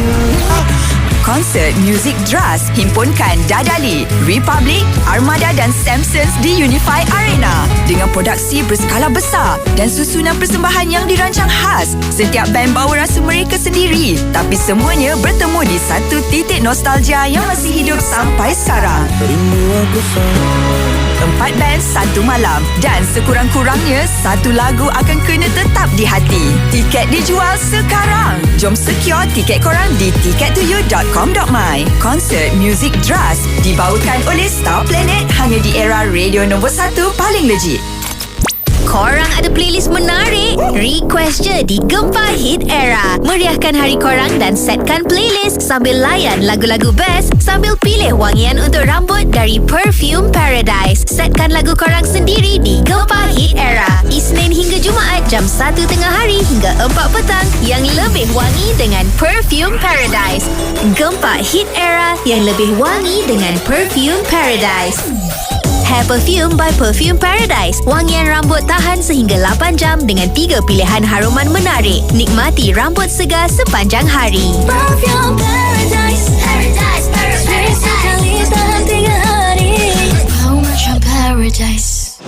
Konsert Music Dras himpunkan Dadali, Republic, Armada dan Samsons di Unify Arena dengan produksi berskala besar dan susunan persembahan yang dirancang khas. Setiap band bawa rasa mereka sendiri, tapi semuanya bertemu di satu titik nostalgia yang masih hidup sampai sekarang. 4 band, 1 malam dan sekurang-kurangnya 1 lagu akan kena tetap di hati. Tiket dijual sekarang. Jom secure tiket korang di ticket2you.com.my. Konsert Music Dras dibawakan oleh Star Planet hanya di Era radio nombor 1 paling legit. Korang ada playlist menarik? Request je di Gempa Hit Era. Meriahkan hari korang dan setkan playlist sambil layan lagu-lagu best sambil pilih wangian untuk rambut dari Perfume Paradise. Setkan lagu korang sendiri di Gempa Hit Era. Isnin hingga Jumaat jam 1 tengah hari hingga 4 petang yang lebih wangi dengan Perfume Paradise. Gempa Hit Era yang lebih wangi dengan Perfume Paradise. Hair Perfume by Perfume Paradise. Wangian rambut tahan sehingga 8 jam dengan 3 pilihan haruman menarik. Nikmati rambut segar sepanjang hari. Perfume Paradise. Paradise, paradise. Sekali tahan 3 hari. How much on Paradise?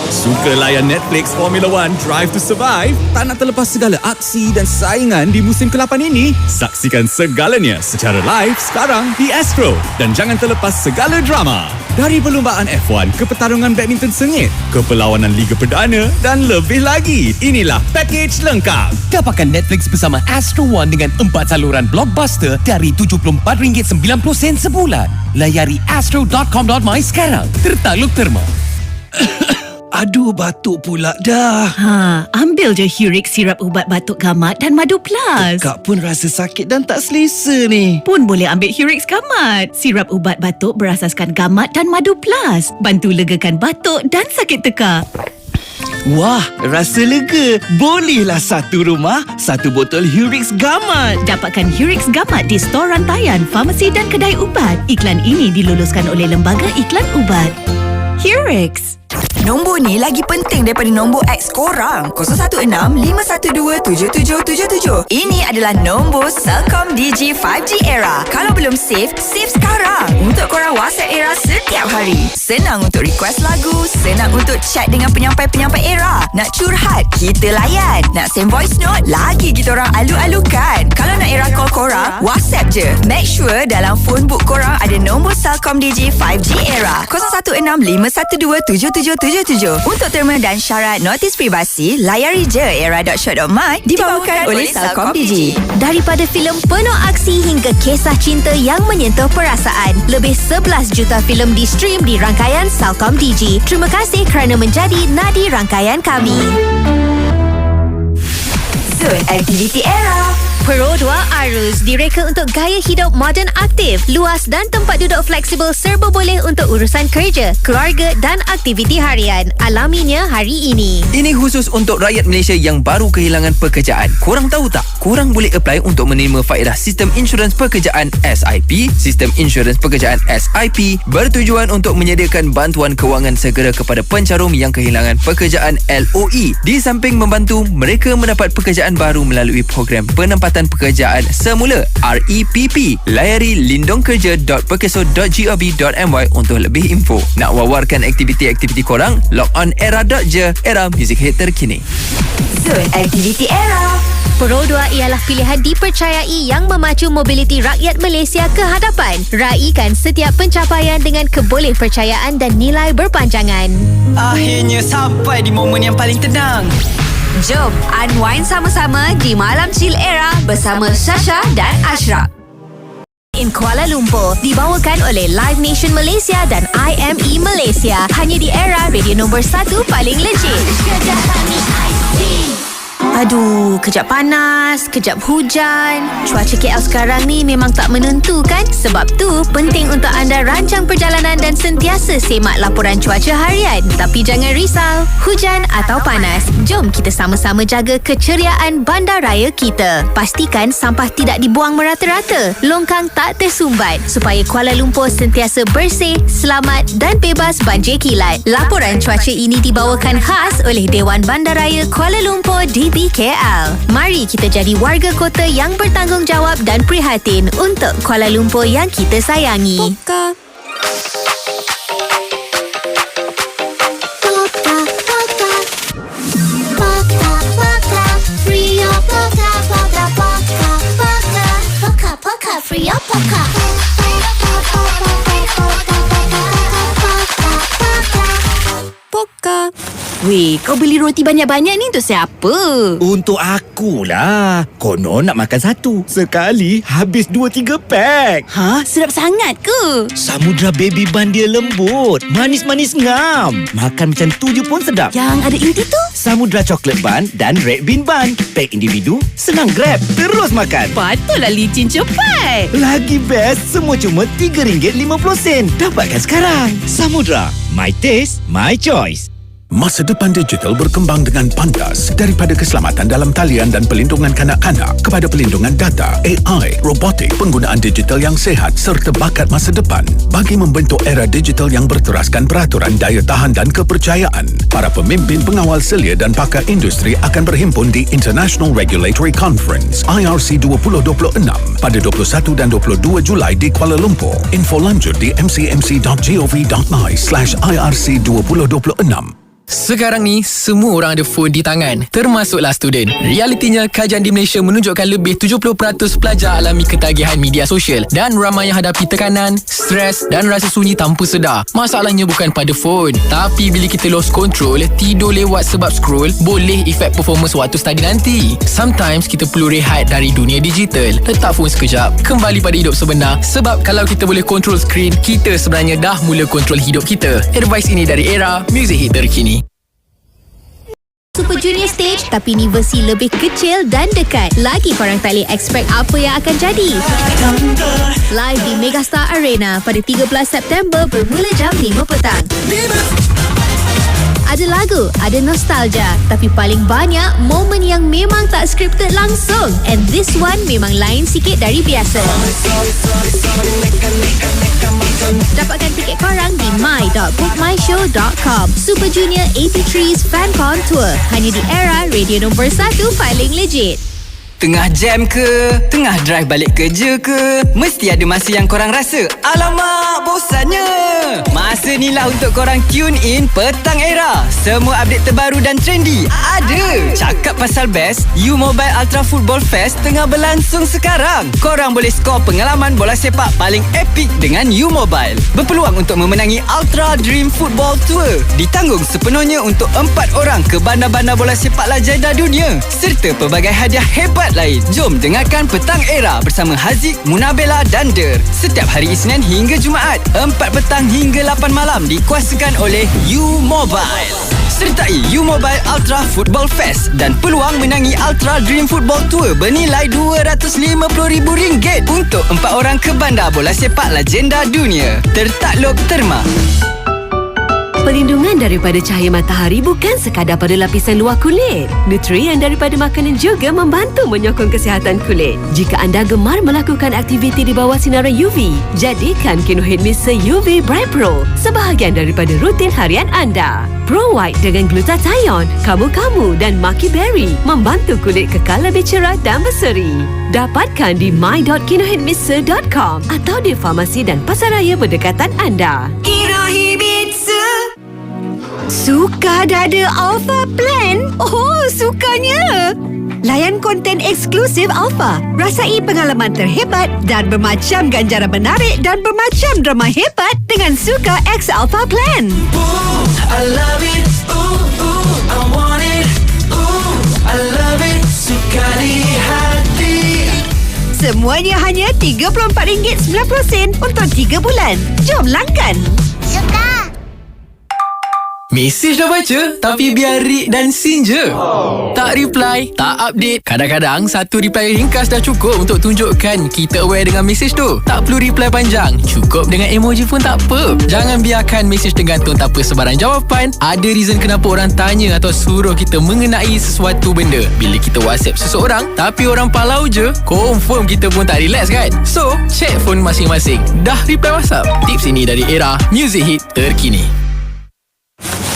Suka layan Netflix Formula One Drive to Survive? Tak nak terlepas segala aksi dan saingan di musim ke-8 ini? Saksikan segalanya secara live sekarang di Astro. Dan jangan terlepas segala drama. Dari perlumbaan F1 ke pertarungan badminton sengit, ke perlawanan Liga Perdana dan lebih lagi. Inilah package lengkap. Dapatkan Netflix bersama Astro One dengan 4 saluran blockbuster dari RM74.90 sebulan. Layari astro.com.my sekarang. Tertaluk terma. Aduh, batuk pula dah. Ambil je Hurix sirap ubat batuk gamat dan Madu Plus. Kak pun rasa sakit dan tak selesa ni. Pun boleh ambil Hurix gamat. Sirap ubat batuk berasaskan gamat dan Madu Plus. Bantu legakan batuk dan sakit tekak. Wah, rasa lega. Bolehlah satu rumah, satu botol Hurix gamat. Dapatkan Hurix gamat di stor rantaian, farmasi dan kedai ubat. Iklan ini diluluskan oleh Lembaga Iklan Ubat. Hurix. Nombor ni lagi penting daripada nombor X korang. 016-512-7777. Ini adalah nombor Celcom Digi 5G Era. Kalau belum save sekarang. Untuk korang WhatsApp Era setiap hari. Senang untuk request lagu, senang untuk chat dengan penyampai-penyampai Era. Nak curhat, kita layan. Nak send voice note, lagi kita orang alu-alukan. Kalau nak Era call korang, WhatsApp je. Make sure dalam phone book korang ada nombor Celcom Digi 5G Era. 016-512-7777. Untuk terma dan syarat notis privasi, layari je era.shop.my. Dibawakan oleh Celcom Digi. Daripada filem penuh aksi hingga kisah cinta yang menyentuh perasaan, lebih 11 juta filem di-stream di rangkaian Celcom Digi. Terima kasih kerana menjadi nadi rangkaian kami. Zone Aktiviti Era. Pro 2 Arus direka untuk gaya hidup moden aktif, luas dan tempat duduk fleksibel serba boleh untuk urusan kerja, keluarga dan aktiviti harian. Alaminya hari ini. Ini khusus untuk rakyat Malaysia yang baru kehilangan pekerjaan. Korang tahu tak? Korang boleh apply untuk menerima faedah Sistem Insurans Pekerjaan SIP. Sistem Insurans Pekerjaan SIP bertujuan untuk menyediakan bantuan kewangan segera kepada pencarum yang kehilangan pekerjaan LOE. Di samping membantu mereka mendapat pekerjaan baru melalui program penempatan pekerjaan semula REPP. Layari lindongkerja.perkeso.gov.my untuk lebih info. Nak wawarkan aktiviti-aktiviti korang? Log on era.je. Era muzik hit terkini. Zone Aktiviti Era. Pro 2 ialah pilihan dipercayai yang memacu mobiliti rakyat Malaysia ke hadapan. Raikan setiap pencapaian dengan kebolehpercayaan dan nilai berpanjangan. Akhirnya sampai di momen yang paling tenang. Jom unwind sama-sama di Malam Chill Era bersama Sasha dan Ashraf. In Kuala Lumpur dibawakan oleh Live Nation Malaysia dan IME Malaysia. Hanya di Era, radio nombor 1 paling legit. Aduh, kejap panas, kejap hujan. Cuaca KL sekarang ni memang tak menentu kan? Sebab tu, penting untuk anda rancang perjalanan dan sentiasa semak laporan cuaca harian. Tapi jangan risau, hujan atau panas. Jom kita sama-sama jaga keceriaan bandaraya kita. Pastikan sampah tidak dibuang merata-rata, longkang tak tersumbat supaya Kuala Lumpur sentiasa bersih, selamat dan bebas banjir kilat. Laporan cuaca ini dibawakan khas oleh Dewan Bandaraya Kuala Lumpur DBKL. Mari kita jadi warga kota yang bertanggungjawab dan prihatin untuk Kuala Lumpur yang kita sayangi. Poka. Free up, poka. Poka. Weh, kau beli roti banyak-banyak ni untuk siapa? Untuk akulah. Konon nak makan satu. Sekali habis 2-3 pack. Ha? Sedap sangat ke? Samudra Baby Bun dia lembut. Manis-manis ngam. Makan macam tu je pun sedap. Yang ada inti tu? Samudra Chocolate Bun dan Red Bean Bun. Pack individu, senang grab. Terus makan. Patutlah licin cepat. Lagi best, semua cuma RM3.50. Dapatkan sekarang. Samudra. My taste, my choice. Masa depan digital berkembang dengan pantas, daripada keselamatan dalam talian dan pelindungan kanak-kanak kepada pelindungan data, AI, robotik, penggunaan digital yang sihat serta bakat masa depan. Bagi membentuk era digital yang berteraskan peraturan, daya tahan dan kepercayaan, para pemimpin, pengawal selia dan pakar industri akan berhimpun di International Regulatory Conference IRC 2026 pada 21 dan 22 Julai di Kuala Lumpur. Info lanjut di mcmc.gov.my/IRC 2026. Sekarang ni, semua orang ada phone di tangan, termasuklah student. Realitinya, kajian di Malaysia menunjukkan lebih 70% pelajar alami ketagihan media sosial dan ramai yang hadapi tekanan, stres dan rasa sunyi tanpa sedar. Masalahnya bukan pada phone, tapi bila kita lost control, tidur lewat sebab scroll, boleh efek performance waktu study nanti. Sometimes kita perlu rehat dari dunia digital. Letak phone sekejap, kembali pada hidup sebenar. Sebab kalau kita boleh control screen, kita sebenarnya dah mula control hidup kita. Advice ini dari Era, music hit terkini. Super Junior Stage tapi ni versi lebih kecil dan dekat. Lagi korang tak boleh expect apa yang akan jadi. Live di Megastar Arena pada 13 September bermula jam 5 petang. Ada lagu, ada nostalgia, tapi paling banyak momen yang memang tak scripted langsung. And this one memang lain sikit dari biasa. Dapatkan tiket korang di my.bookmyshow.com. Super Junior 83's Fancon Tour. Hanya di Era, radio nombor 1 paling legit. Tengah jam ke? Tengah drive balik kerja ke? Mesti ada masa yang korang rasa, alamak, bosannya. Masa ni lah untuk korang tune in Petang Era. Semua update terbaru dan trendy ada. Cakap pasal best, U Mobile Ultra Football Fest tengah berlangsung sekarang. Korang boleh skor pengalaman bola sepak paling epik dengan U Mobile. Berpeluang untuk memenangi Ultra Dream Football Tour. Ditanggung sepenuhnya untuk 4 orang ke bandar-bandar bola sepak legenda dunia. Serta pelbagai hadiah hebat lain. Jom dengarkan Petang Era bersama Haziq, Munabela dan Der. Setiap hari Isnin hingga Jumaat, 4 petang hingga 8 malam, dikuasakan oleh U Mobile. Sertai U Mobile Ultra Football Fest dan peluang menangi Ultra Dream Football Tour bernilai RM250,000 untuk 4 orang ke bandar bola sepak legenda dunia. Tertakluk terma. Perlindungan daripada cahaya matahari bukan sekadar pada lapisan luar kulit. Nutrien daripada makanan juga membantu menyokong kesihatan kulit. Jika anda gemar melakukan aktiviti di bawah sinaran UV, jadikan Kinohit Mist UV Bright Pro sebahagian daripada rutin harian anda. Pro White dengan glutathione, kamu-kamu dan maki berry membantu kulit kekal lebih cerah dan berseri. Dapatkan di my.kinohitmist.com atau di farmasi dan pasaraya berdekatan anda. Kinohimitsu. Suka dada Alpha Plan? Oh, sukanya! Layan konten eksklusif Alpha. Rasai pengalaman terhebat dan bermacam ganjaran menarik dan bermacam drama hebat dengan Suka X Alpha Plan. Ooh, I love it. Ooh, ooh, I want it. Ooh, I love it. Suka di hati. Semuanya hanya RM34.90 untuk 3 bulan. Jom langgan. Suka! Mesej dah baca, tapi biar Rick dan Sin je. Tak reply, tak update. Kadang-kadang satu reply ringkas dah cukup untuk tunjukkan kita aware dengan mesej tu. Tak perlu reply panjang, cukup dengan emoji pun tak apa. Jangan biarkan mesej tergantung tanpa sebarang jawapan. Ada reason kenapa orang tanya atau suruh kita mengenai sesuatu benda. Bila kita WhatsApp seseorang, tapi orang palau je, confirm kita pun tak relax kan? So, check phone masing-masing. Dah reply WhatsApp? Tips ini dari Era, music hit terkini.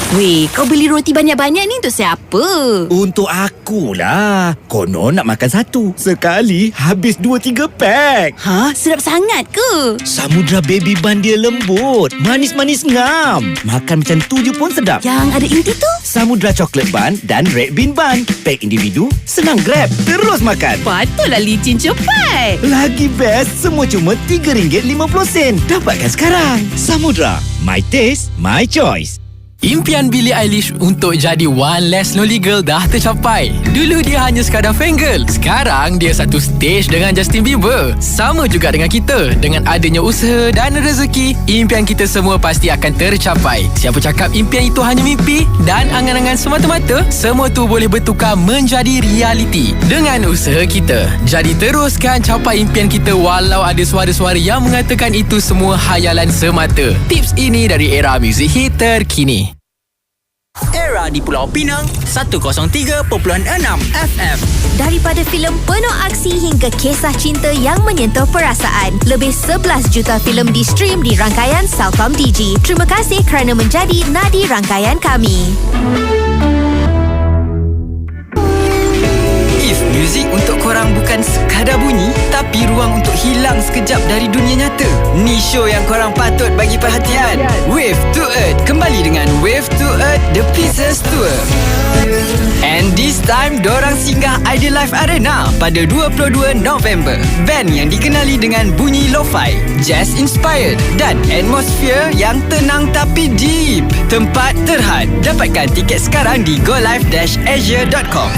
Weh, kau beli roti banyak-banyak ni untuk siapa? Untuk akulah. Konon nak makan satu. Sekali habis 2-3 pack. Ha? Sedap sangat ke? Samudra Baby Bun dia lembut. Manis-manis ngam. Makan macam tu je pun sedap. Yang ada inti tu? Samudra Chocolate Bun dan Red Bean Bun. Pack individu, senang grab. Terus makan. Patutlah licin cepat. Lagi best, semua cuma RM3.50. Dapatkan sekarang. Samudra. My taste, my choice. Impian Billie Eilish untuk jadi one less lonely girl dah tercapai. Dulu dia hanya sekadar fangirl. Sekarang dia satu stage dengan Justin Bieber. Sama juga dengan kita. Dengan adanya usaha dan rezeki, impian kita semua pasti akan tercapai. Siapa cakap impian itu hanya mimpi dan angan-angan semata-mata? Semua tu boleh bertukar menjadi realiti dengan usaha kita. Jadi teruskan capai impian kita walau ada suara-suara yang mengatakan itu semua hayalan semata. Tips ini dari Era Music Hit terkini. Era Era di Pulau Pinang, 103.6 FM. Daripada filem penuh aksi hingga kisah cinta yang menyentuh perasaan, lebih 11 juta filem di-stream di rangkaian Celcom Digi. Terima kasih kerana menjadi nadi rangkaian kami. If muzik untuk korang bukan sekadar bunyi, tapi ruang untuk hilang sekejap dari dunia nyata, ni show yang korang patut bagi perhatian. Wave to Earth kembali dengan Wave to Earth The Pieces Tour. And this time, dorang singgah Idealife Arena pada 22 November. Band yang dikenali dengan bunyi lo-fi, jazz inspired dan atmosphere yang tenang tapi deep. Tempat terhad. Dapatkan tiket sekarang di golive-asia.com.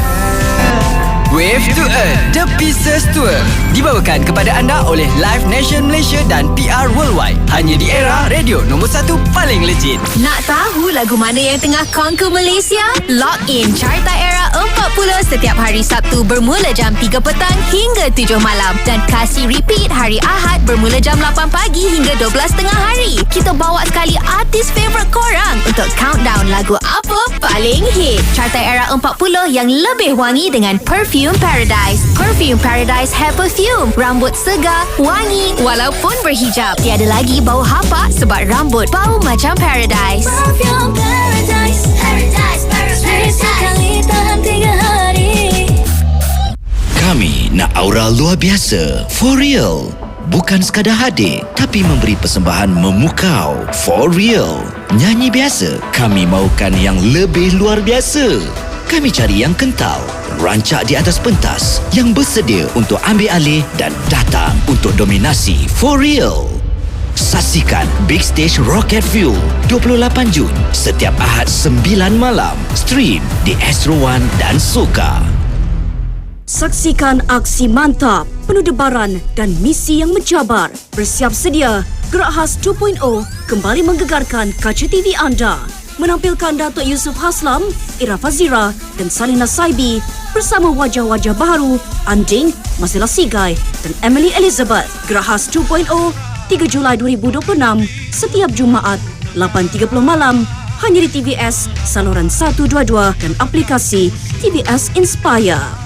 Wave to Earth The Pieces Tour dibawakan kepada anda oleh Live Nation Malaysia dan PR Worldwide. Hanya di Era, radio nombor 1 paling legit. Nak tahu lagu mana yang tengah conquer Malaysia? Log in Carta Era 40 setiap hari Sabtu bermula jam 3 petang hingga 7 malam dan kasih repeat hari Ahad bermula jam 8 pagi hingga 12 tengah hari. Kita bawa sekali artis favourite korang untuk countdown lagu apa paling hit. Carta Era 40 yang lebih wangi dengan Perfume Paradise. Perfume Paradise Hair Perfume. Rambut segar, wangi walaupun berhijab. Tiada lagi bau hapak sebab rambut bau macam Paradise. Perfume Paradise, Paradise, Paradise. Sekali tahan 3 hari. Kami nak aura luar biasa. For real. Bukan sekadar hadir, tapi memberi persembahan memukau. For real. Nyanyi biasa, kami mahukan yang lebih luar biasa. Kami cari yang kental, rancak di atas pentas, yang bersedia untuk ambil alih dan datang untuk dominasi. For real. Saksikan Big Stage Rocket Fuel 28 Jun setiap Ahad 9 malam. Stream di Astro One dan Soka. Saksikan aksi mantap, penuh debaran dan misi yang mencabar. Bersiap sedia, Gerak Khas 2.0 kembali menggegarkan kaca TV anda. Menampilkan Datuk Yusof Haslam, Ira Fazira dan Salina Saibi bersama wajah-wajah baru Anding, Masila Sigai dan Emily Elizabeth. Gerak Khas 2.0 3 Julai 2026 setiap Jumaat 8.30 malam hanya di TVS saluran 122 dan aplikasi TVS Inspire.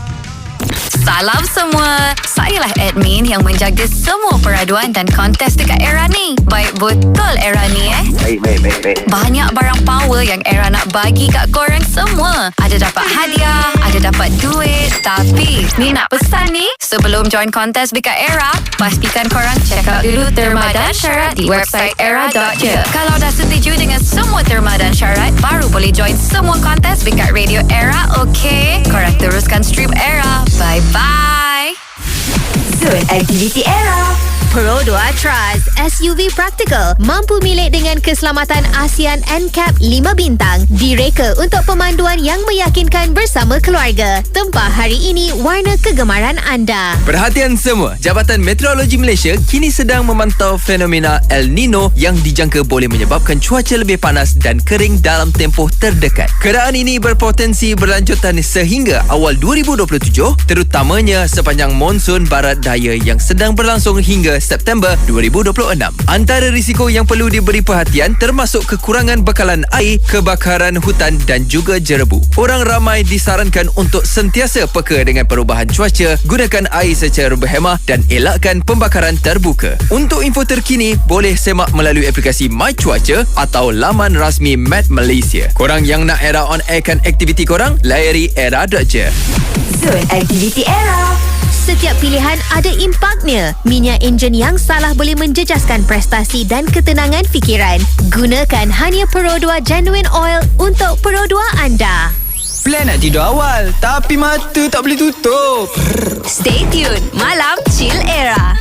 Salam semua. Sayalah admin yang menjaga semua peraduan dan kontes dekat Era ni. Baik betul Era ni Baik. Banyak barang power yang Era nak bagi kat korang semua. Ada dapat hadiah, ada dapat duit. Tapi ni nak pesan ni, sebelum join kontes dekat Era, pastikan korang check out dulu terma dan syarat di website era.je. Kalau dah setuju dengan semua terma dan syarat, baru boleh join semua kontes dekat Radio Era, okay? Korang teruskan stream Era. Bye-bye. Zone Aktiviti Era. Pro 2 Trust SUV praktikal, mampu milik dengan keselamatan ASEAN NCAP 5 bintang. Direka untuk pemanduan yang meyakinkan bersama keluarga. Tempah hari ini warna kegemaran anda. Perhatian semua, Jabatan Meteorologi Malaysia kini sedang memantau fenomena El Nino yang dijangka boleh menyebabkan cuaca lebih panas dan kering dalam tempoh terdekat. Keadaan ini berpotensi berlanjutan sehingga awal 2027, terutamanya sepanjang monsun barat daya yang sedang berlangsung hingga September 2026. Antara risiko yang perlu diberi perhatian termasuk kekurangan bekalan air, kebakaran hutan dan juga jerebu. Orang ramai disarankan untuk sentiasa peka dengan perubahan cuaca, gunakan air secara berhemah dan elakkan pembakaran terbuka. Untuk info terkini, boleh semak melalui aplikasi My Cuaca atau laman rasmi Met Malaysia. Korang yang nak Era on airkan aktiviti korang, layari era.je. Zone Aktiviti Era. Setiap pilihan ada impaknya. Minyak enjin yang salah boleh menjejaskan prestasi dan ketenangan fikiran. Gunakan hanya Pro 2 Genuine Oil untuk Pro 2 anda. Plan nak tidur awal, tapi mata tak boleh tutup. Stay tuned. Malam Chill Era.